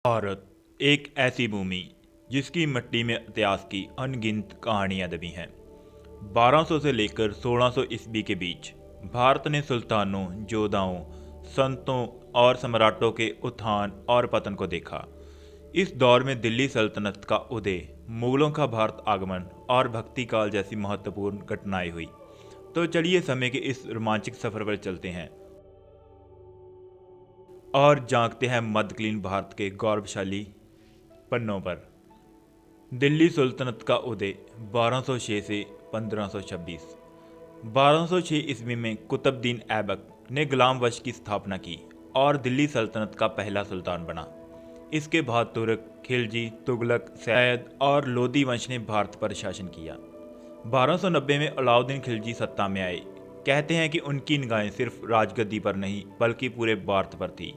भारत एक ऐसी भूमि जिसकी मिट्टी में इतिहास की अनगिनत कहानियां दबी हैं। 1200 से लेकर 1600 ईस्वी के बीच भारत ने सुल्तानों, योद्धाओं, संतों और सम्राटों के उत्थान और पतन को देखा। इस दौर में दिल्ली सल्तनत का उदय, मुगलों का भारत आगमन और भक्ति काल जैसी महत्वपूर्ण घटनाएं हुई। तो चलिए समय के इस रोमांचक सफर पर चलते हैं और झांकते हैं मध्यकालीन भारत के गौरवशाली पन्नों पर। दिल्ली सुल्तनत का उदय 1206 से 1526। 1206 ईस्वी में कुतुबुद्दीन ऐबक ने गुलाम वंश की स्थापना की और दिल्ली सल्तनत का पहला सुल्तान बना। इसके बाद तुर्क, खिलजी, तुगलक, सैयद और लोदी वंश ने भारत पर शासन किया। 1290 में अलाउद्दीन खिलजी सत्ता में आए। कहते हैं कि उनकी निगाहें सिर्फ राजगद्दी पर नहीं बल्कि पूरे भारत पर थी।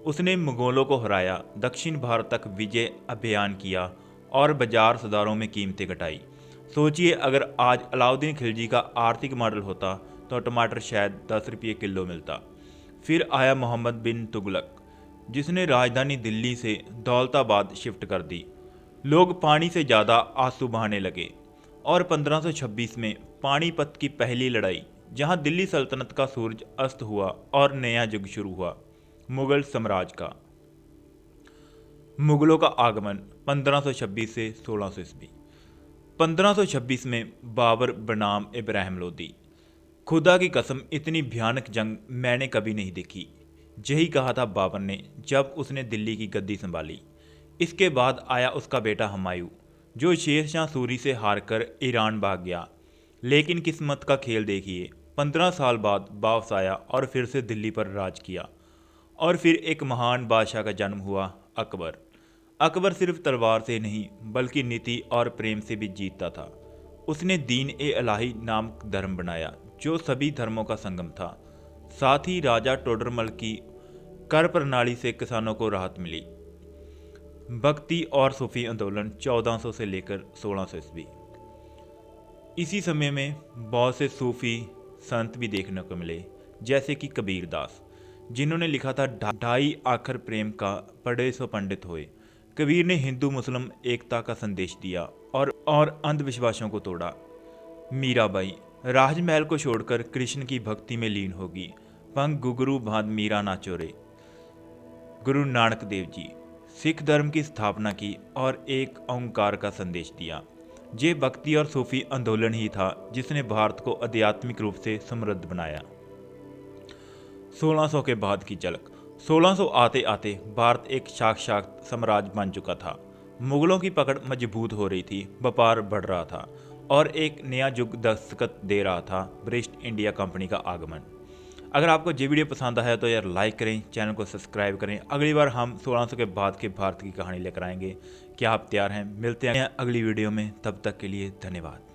उसने मुगलों को हराया, दक्षिण भारत तक विजय अभियान किया और बाजार सुधारों में कीमतें घटाई। सोचिए, अगर आज अलाउद्दीन खिलजी का आर्थिक मॉडल होता तो टमाटर शायद 10 रुपये किलो मिलता। फिर आया मोहम्मद बिन तुगलक, जिसने राजधानी दिल्ली से दौलताबाद शिफ्ट कर दी। लोग पानी से ज़्यादा आंसू बहाने लगे और 1526 में पानीपत की पहली लड़ाई, जहां दिल्ली सल्तनत का सूरज अस्त हुआ और नया युग शुरू हुआ, मुगल साम्राज्य का। मुगलों का आगमन 1526 से 1600 ईस्वी। 1526 में बाबर बनाम इब्राहिम लोदी। खुदा की कसम, इतनी भयानक जंग मैंने कभी नहीं देखी। यही कहा था बाबर ने जब उसने दिल्ली की गद्दी संभाली। इसके बाद आया उसका बेटा हुमायूं, जो शेर शाह सूरी से हारकर ईरान भाग गया। लेकिन किस्मत का खेल देखिए, 15 साल बाद वापस आया और फिर से दिल्ली पर राज किया। और फिर एक महान बादशाह का जन्म हुआ, अकबर। अकबर सिर्फ तलवार से नहीं बल्कि नीति और प्रेम से भी जीतता था। उसने दीन ए इलाही नाम धर्म बनाया, जो सभी धर्मों का संगम था। साथ ही राजा टोडरमल की कर प्रणाली से किसानों को राहत मिली। भक्ति और सूफी आंदोलन 1400 से लेकर 1600 ईस्वी। इसी समय में बहुत से सूफी संत भी देखने को मिले, जैसे कि कबीरदास, जिन्होंने लिखा था ढाई आखर प्रेम का पढ़े सो पंडित होए। कबीर ने हिंदू मुस्लिम एकता का संदेश दिया और अंधविश्वासों को तोड़ा। मीराबाई राजमहल को छोड़कर कृष्ण की भक्ति में लीन होगी। पंग गुगरू भाद मीरा नाचो रे। गुरु नानक देव जी सिख धर्म की स्थापना की और एक ओंकार का संदेश दिया। ये भक्ति और सूफी आंदोलन ही था जिसने भारत को आध्यात्मिक रूप से समृद्ध बनाया। 1600 के बाद की झलक। 1600 आते आते भारत एक साक्षात साम्राज्य बन चुका था। मुगलों की पकड़ मजबूत हो रही थी, व्यापार बढ़ रहा था और एक नया युग दस्तखत दे रहा था, ब्रिटिश इंडिया कंपनी का आगमन। अगर आपको ये वीडियो पसंद आया तो यार लाइक करें, चैनल को सब्सक्राइब करें। अगली बार हम 1600 के बाद के भारत की कहानी लेकर आएंगे। क्या आप तैयार हैं? मिलते हैं अगली वीडियो में, तब तक के लिए धन्यवाद।